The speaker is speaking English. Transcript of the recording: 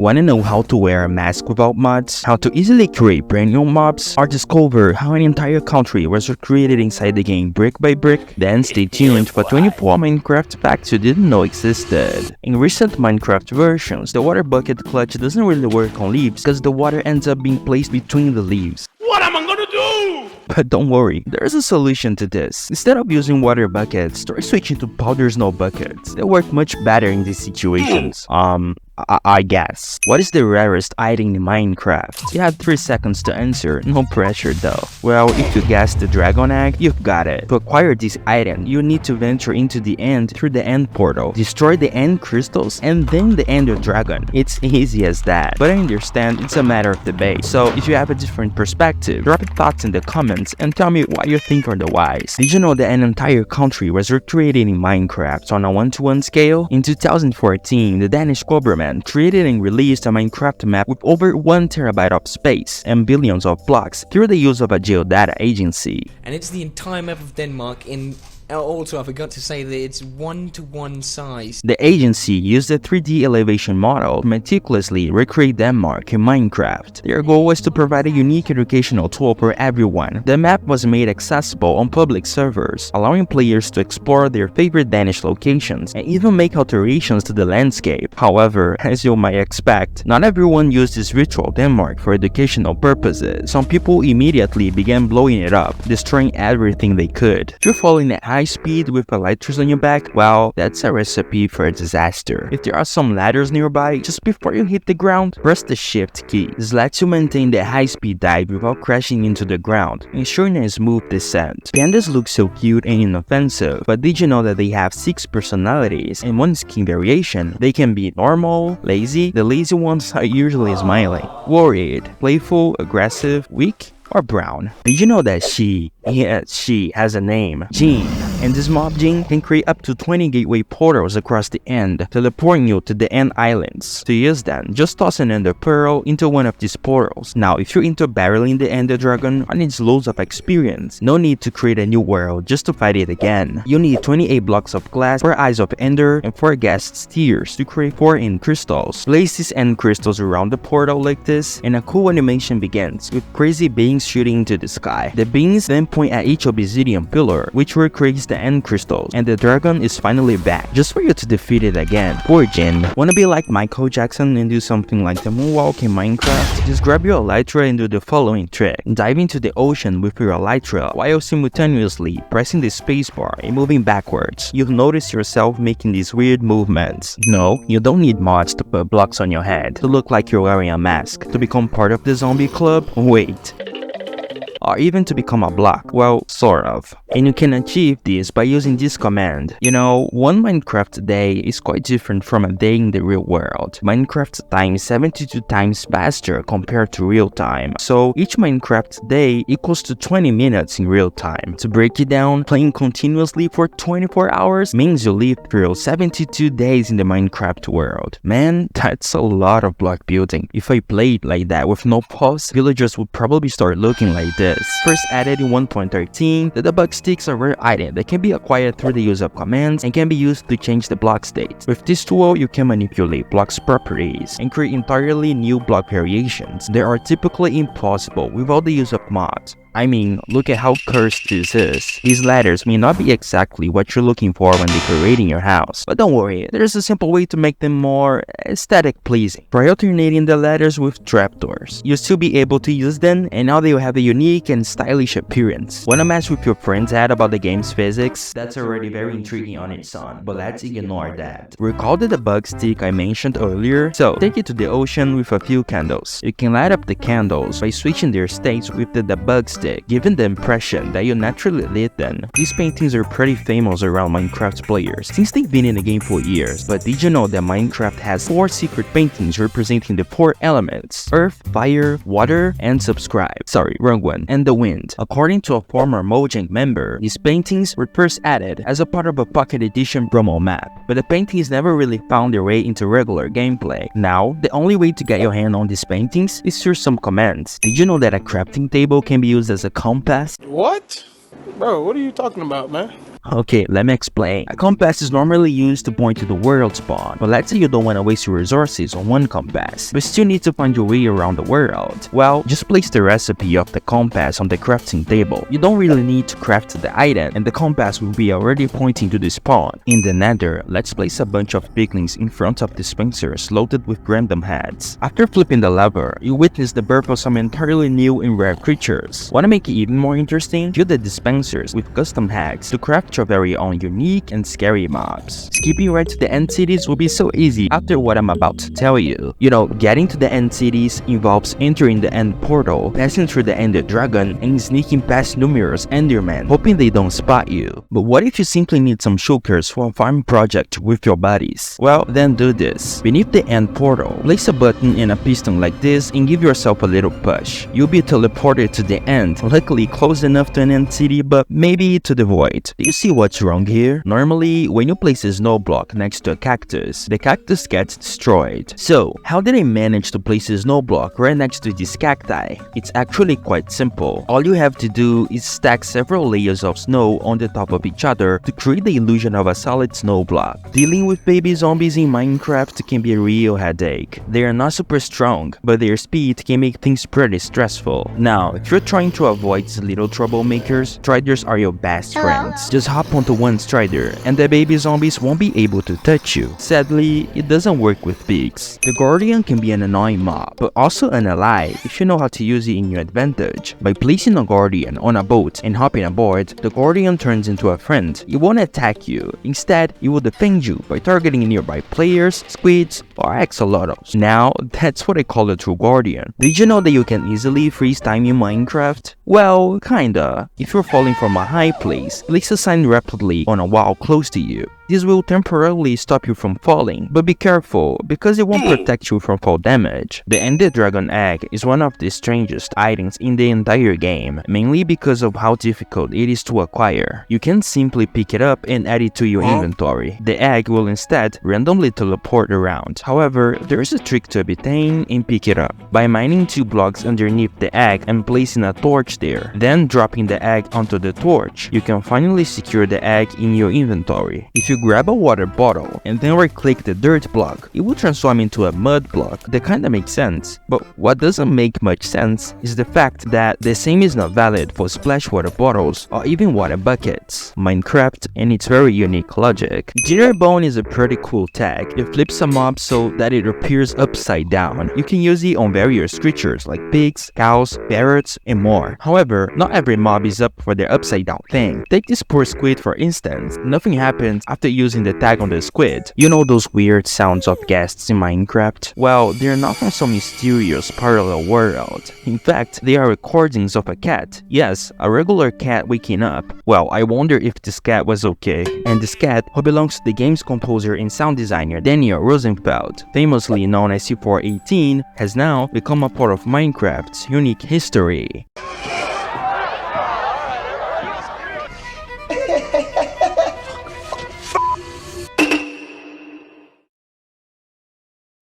Wanna know how to wear a mask without mods? How to easily create brand new mobs? Or discover how an entire country was recreated inside the game brick by brick? Then stay tuned for 24 Minecraft facts you didn't know existed. In recent Minecraft versions, the water bucket clutch doesn't really work on leaves because the water ends up being placed between the leaves. What am I gonna do? But don't worry, there's a solution to this. Instead of using water buckets, try switching to powder snow buckets. They work much better in these situations. I guess. What is the rarest item in Minecraft? You have 3 seconds to answer, no pressure though. Well, if you guessed the dragon egg, you've got it. To acquire this item, you need to venture into the end through the end portal, destroy the end crystals, and then the ender dragon. It's easy as that. But I understand it's a matter of debate. So if you have a different perspective, drop your thoughts in the comments and tell me what you think are the whys. Did you know that an entire country was recreated in Minecraft on a 1-to-1 scale? In 2014, the Danish Cobra created and released a Minecraft map with over 1 terabyte of space and billions of blocks through the use of a geodata agency. And it's the entire map of Denmark in... Also, I forgot to say that it's 1-to-1 size. The agency used a 3D elevation model to meticulously recreate Denmark in Minecraft. Their goal was to provide a unique educational tool for everyone. The map was made accessible on public servers, allowing players to explore their favorite Danish locations and even make alterations to the landscape. However, as you might expect, not everyone used this virtual Denmark for educational purposes. Some people immediately began blowing it up, destroying everything they could. If you're falling at high speed with elytras on your back, well, that's a recipe for a disaster. If there are some ladders nearby, just before you hit the ground, press the shift key. This lets you maintain the high-speed dive without crashing into the ground, ensuring a smooth descent. Pandas look so cute and inoffensive, but did you know that they have 6 personalities and 1 skin variation? They can be normal, lazy. The lazy ones are usually smiling, worried, playful, aggressive, weak, or brown. Did you know that she has a name, Jean, and this mob Jean can create up to 20 gateway portals across the end, teleporting you to the end islands. To use them, just toss an ender pearl into one of these portals. Now, if you're into barreling the ender dragon and needs loads of experience, no need to create a new world just to fight it again. You need 28 blocks of glass, 4 eyes of ender, and 4 gas tears to create 4 end crystals. Place these end crystals around the portal like this, and a cool animation begins, with crazy beings shooting into the sky. The beings then point at each obsidian pillar, which recreates the end crystals, and the dragon is finally back, just for you to defeat it again. Poor Jin. Wanna be like Michael Jackson and do something like the moonwalk in Minecraft? Just grab your elytra and do the following trick. Dive into the ocean with your elytra while simultaneously pressing the spacebar and moving backwards. You'll notice yourself making these weird movements. No, you don't need mods to put blocks on your head to look like you're wearing a mask. To become part of the zombie club? Wait. Or even to become a block, well, sort of. And you can achieve this by using this command. You know, one Minecraft day is quite different from a day in the real world. Minecraft time is 72 times faster compared to real time. So each Minecraft day equals to 20 minutes in real time. To break it down, playing continuously for 24 hours means you live through 72 days in the Minecraft world. Man, that's a lot of block building. If I played like that with no pause, villagers would probably start looking like this. First added in 1.13, the debug sticks are a rare item that can be acquired through the use of commands and can be used to change the block state. With this tool, you can manipulate blocks' properties and create entirely new block variations that are typically impossible without the use of mods. I mean, look at how cursed this is. These ladders may not be exactly what you're looking for when decorating your house, but don't worry, there's a simple way to make them more aesthetic pleasing. Try alternating the ladders with trapdoors. You'll still be able to use them, and now they will have a unique and stylish appearance. Wanna mess with your friend's head about the game's physics? That's already very intriguing on its own, but let's ignore that. Recall the debug stick I mentioned earlier? So, take it to the ocean with a few candles. You can light up the candles by switching their states with the debug stick, giving the impression that you naturally lit them. These paintings are pretty famous around Minecraft players since they've been in the game for years, but did you know that Minecraft has 4 secret paintings representing the 4 elements: earth, fire, water, and and the wind. According to a former Mojang member, these paintings were first added as a part of a Pocket Edition promo map, but the paintings never really found their way into regular gameplay. Now, the only way to get your hand on these paintings is through some commands. Did you know that a crafting table can be used as a compass? What? Bro, what are you talking about, man? Okay, let me explain. A compass is normally used to point to the world spawn, but let's say you don't want to waste your resources on one compass, but still need to find your way around the world. Well, just place the recipe of the compass on the crafting table. You don't really need to craft the item, and the compass will be already pointing to the spawn. In the nether, let's place a bunch of piglins in front of dispensers loaded with random heads. After flipping the lever, you witness the birth of some entirely new and rare creatures. Want to make it even more interesting? Fill the dispensers with custom heads to craft your very own unique and scary mobs. Skipping right to the end cities will be so easy after what I'm about to tell you. You know, getting to the end cities involves entering the end portal, passing through the ender dragon, and sneaking past numerous endermen, hoping they don't spot you. But what if you simply need some shulkers for a farm project with your buddies? Well, then do this. Beneath the end portal, place a button and a piston like this and give yourself a little push. You'll be teleported to the end, luckily close enough to an end city, but maybe to the void. Do you see what's wrong here? Normally, when you place a snow block next to a cactus, the cactus gets destroyed. So, how did I manage to place a snow block right next to this cacti? It's actually quite simple. All you have to do is stack several layers of snow on the top of each other to create the illusion of a solid snow block. Dealing with baby zombies in Minecraft can be a real headache. They are not super strong, but their speed can make things pretty stressful. Now, if you're trying to avoid these little troublemakers, striders are your best friends. Just hop onto one strider, and the baby zombies won't be able to touch you. Sadly, it doesn't work with pigs. The guardian can be an annoying mob, but also an ally if you know how to use it in your advantage. By placing a guardian on a boat and hopping aboard, the guardian turns into a friend. It won't attack you. Instead, it will defend you by targeting nearby players, squids, or axolotls. Now, that's what I call a true guardian. Did you know that you can easily freeze time in Minecraft? Well, kinda. If you're falling from a high place a sign rapidly on a wall close to you. This will temporarily stop you from falling, but be careful because it won't protect you from fall damage. The Ender Dragon Egg is one of the strangest items in the entire game, mainly because of how difficult it is to acquire. You can simply pick it up and add it to your inventory. The egg will instead randomly teleport around. However, there is a trick to obtain and pick it up. By mining 2 blocks underneath the egg and placing a torch there, then dropping the egg onto the torch, you can finally secure the egg in your inventory. If you grab a water bottle and then right-click the dirt block, it will transform into a mud block. That kinda makes sense, but what doesn't make much sense is the fact that the same is not valid for splash water bottles or even water buckets. Minecraft and its very unique logic. Jitterbone is a pretty cool tag. It flips a mob so that it appears upside down. You can use it on various creatures like pigs, cows, parrots, and more. However, not every mob is up for their upside down thing. Take this poor squid for instance. Nothing happens after using the tag on the squid. You know those weird sounds of guests in Minecraft? Well, they're not from some mysterious parallel world. In fact, they are recordings of a cat. Yes, a regular cat waking up. Well, I wonder if this cat was okay. And this cat, who belongs to the game's composer and sound designer Daniel Rosenfeld, famously known as C418, has now become a part of Minecraft's unique history.